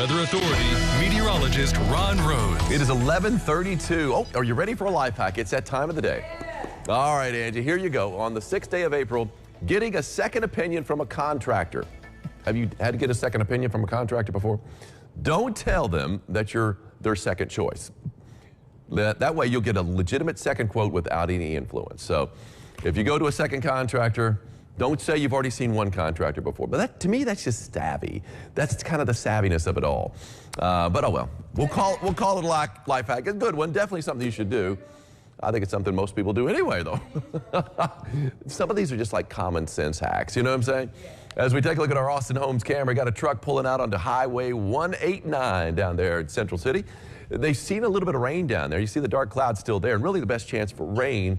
Weather Authority meteorologist Ron Rhodes. It is 11:32. Oh, are you ready for a life hack? It's that time of the day. All right, Angie, here you go. On the 6th day of April, getting a second opinion from a contractor. Have you had to get a second opinion from a contractor before? Don't tell them that you're their second choice. That way you'll get a legitimate second quote without any influence. So if you go to a second contractor, don't say you've already seen one contractor before. But that, to me, that's just savvy. That's kind of the savviness of it all. But oh well, we'll call it a life hack. A good one, definitely something you should do. I think it's something most people do anyway, though. Some of these are just like common sense hacks, you know what I'm saying? As we take a look at our Austin Holmes camera, got a truck pulling out onto Highway 189 down there in Central City. They've seen a little bit of rain down there. You see the dark clouds still there, and really the best chance for rain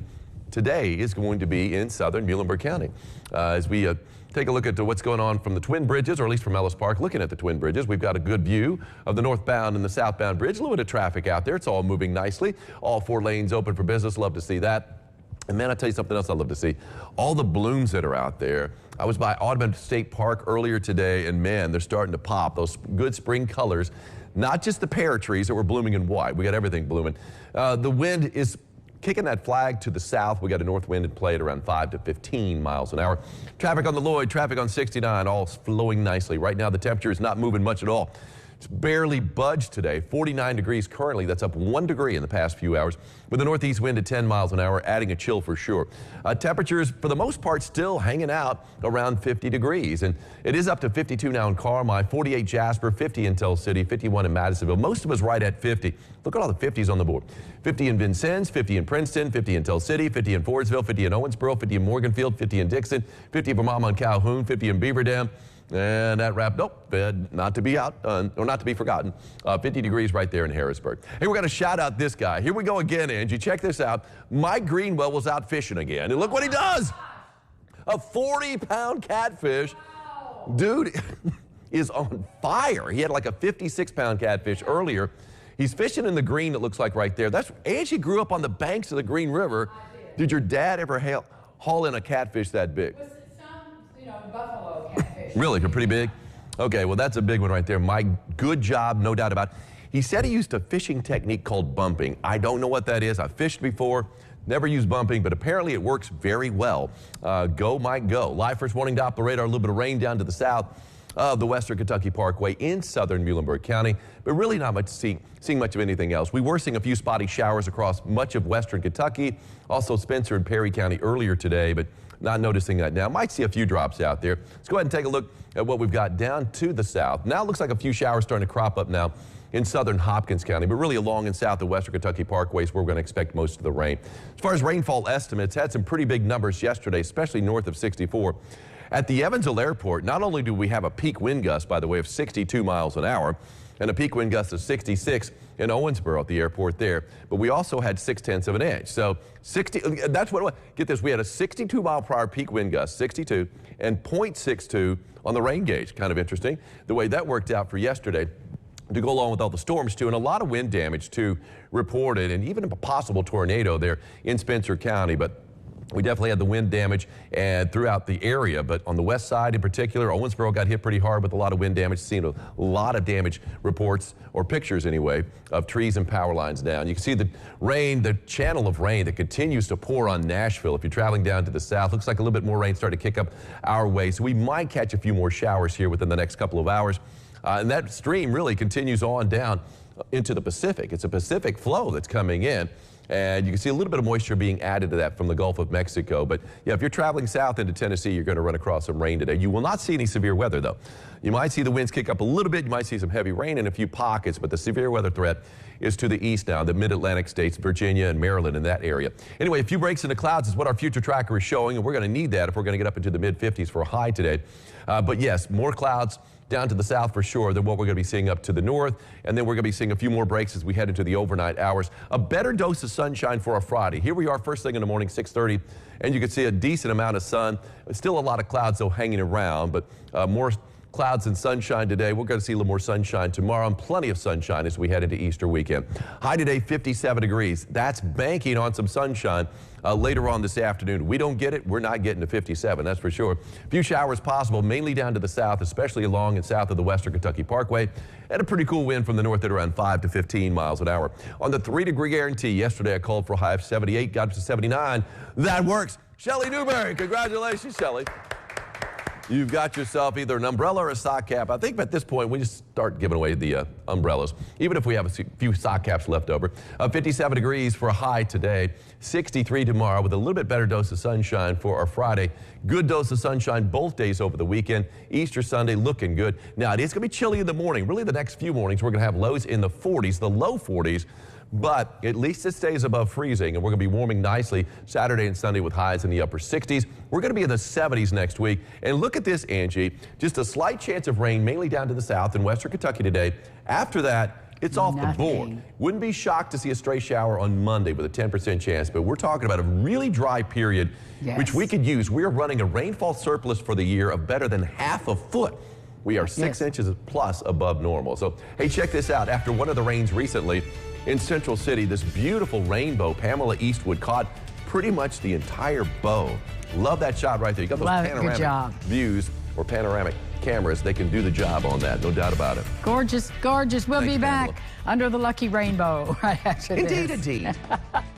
today is going to be in southern Muhlenberg County. As we take a look at what's going on from the Twin Bridges, or at least from Ellis Park, looking at the Twin Bridges, we've got a good view of the northbound and the southbound bridge. A little bit of traffic out there. It's all moving nicely. All 4 lanes open for business. Love to see that. And man, I'll tell you something else I'd love to see. All the blooms that are out there. I was by Audubon State Park earlier today, and man, they're starting to pop. Those good spring colors. Not just the pear trees that were blooming in white. We got everything blooming. The wind is kicking that flag to the south. We got a north wind at play at around 5 to 15 miles an hour. Traffic on the Lloyd, traffic on 69, all flowing nicely. Right now, the temperature is not moving much at all. It's barely budged today. 49 degrees currently. That's up 1 degree in the past few hours, with a northeast wind at 10 miles an hour, adding a chill for sure. Temperatures, for the most part, still hanging out around 50 degrees. And it is up to 52 now in Carmi, 48 Jasper, 50 in Tell City, 51 in Madisonville. Most of us right at 50. Look at all the 50s on the board. 50 in Vincennes, 50 in Princeton, 50 in Tell City, 50 in Fordsville, 50 in Owensboro, 50 in Morganfield, 50 in Dixon, 50 in Vermont on Calhoun, 50 in Beaver Dam. And that wrapped up, not to be or not to be forgotten, 50 degrees right there in Harrisburg. Hey, we're going to shout out this guy. Here we go again, Angie. Check this out. Mike Greenwell was out fishing again. And look what he does. A 40-pound catfish. Dude is on fire. He had like a 56-pound catfish earlier. He's fishing in the green, it looks like right there. Angie grew up on the banks of the Green River. Did your dad ever haul in a catfish that big? Buffalo catfish. Really? They're pretty big? Okay, well, that's a big one right there. Mike, good job, no doubt about it. He said he used a fishing technique called bumping. I don't know what that is. I've fished before, never used bumping, but apparently it works very well. Go, Mike, go. Live first warning Doppler radar, a little bit of rain down to the south of the Western Kentucky Parkway in southern Muhlenberg County, but really not much seeing much of anything else. We were seeing a few spotty showers across much of Western Kentucky, also Spencer and Perry County earlier today, but not noticing that now. Might see a few drops out there. Let's go ahead and take a look at what we've got down to the south. Now it looks like a few showers starting to crop up now in southern Hopkins County, but really along and south of Western Kentucky Parkways where we're going to expect most of the rain. As far as rainfall estimates, had some pretty big numbers yesterday, especially north of 64. At the Evansville Airport, not only do we have a peak wind gust, by the way, of 62 miles an hour, and a peak wind gust of 66 in Owensboro at the airport there, but we also had 0.6 of an inch. So 60, that's what, get this, we had a 62 mile per hour peak wind gust, 62, and 0.62 on the rain gauge. Kind of interesting the way that worked out for yesterday to go along with all the storms too, and a lot of wind damage too reported, and even a possible tornado there in Spencer County. But we definitely had the wind damage and throughout the area, but on the west side in particular, Owensboro got hit pretty hard with a lot of wind damage. Seen a lot of damage reports, or pictures anyway, of trees and power lines down. You can see the rain, the channel of rain that continues to pour on Nashville. If you're traveling down to the south, looks like a little bit more rain starting to kick up our way. So we might catch a few more showers here within the next couple of hours. And that stream really continues on down into the Pacific. It's a Pacific flow that's coming in. And you can see a little bit of moisture being added to that from the Gulf of Mexico. But yeah, if you're traveling south into Tennessee, you're going to run across some rain today. You will not see any severe weather, though. You might see the winds kick up a little bit. You might see some heavy rain in a few pockets, but the severe weather threat is to the east now, the mid-Atlantic states, Virginia and Maryland in that area. Anyway, a few breaks in the clouds is what our future tracker is showing, and we're going to need that if we're going to get up into the mid-50s for a high today. But yes, more clouds down to the south for sure than what we're going to be seeing up to the north. And then we're going to be seeing a few more breaks as we head into the overnight hours. A better dose of sunshine for a Friday. Here we are first thing in the morning, 6:30, and you can see a decent amount of sun. Still a lot of clouds though hanging around, but more Clouds and sunshine today. We're going to see a little more sunshine tomorrow and plenty of sunshine as we head into Easter weekend. High today, 57 degrees. That's banking on some sunshine later on this afternoon. We don't get it. We're not getting to 57, that's for sure. A few showers possible, mainly down to the south, especially along and south of the Western Kentucky Parkway. And a pretty cool wind from the north at around 5 to 15 miles an hour. On the 3-degree guarantee, yesterday I called for a high of 78, got up to 79. That works. Shelley Newberry, congratulations, Shelley. You've got yourself either an umbrella or a sock cap. I think at this point we just start giving away the umbrellas, even if we have a few sock caps left over. 57 degrees for a high today, 63 tomorrow with a little bit better dose of sunshine for our Friday. Good dose of sunshine both days over the weekend. Easter Sunday looking good. Now it is going to be chilly in the morning. Really the next few mornings we're going to have lows in the 40s, the low 40s. But at least it stays above freezing, and we're going to be warming nicely Saturday and Sunday with highs in the upper 60s. We're going to be in the 70s next week. And look at this, Angie. Just a slight chance of rain, mainly down to the south in western Kentucky today. After that, it's off the board. Wouldn't be shocked to see a stray shower on Monday with a 10% chance, but we're talking about a really dry period, which we could use. We are running a rainfall surplus for the year of better than half a foot. We are 6 inches plus above normal. So, hey, check this out. After one of the rains recently, in Central City, this beautiful rainbow, Pamela Eastwood caught pretty much the entire bow. Love that shot right there. You got those panoramic views or panoramic cameras. They can do the job on that, no doubt about it. Gorgeous, gorgeous. We'll be back under the lucky rainbow right after this. Indeed, indeed.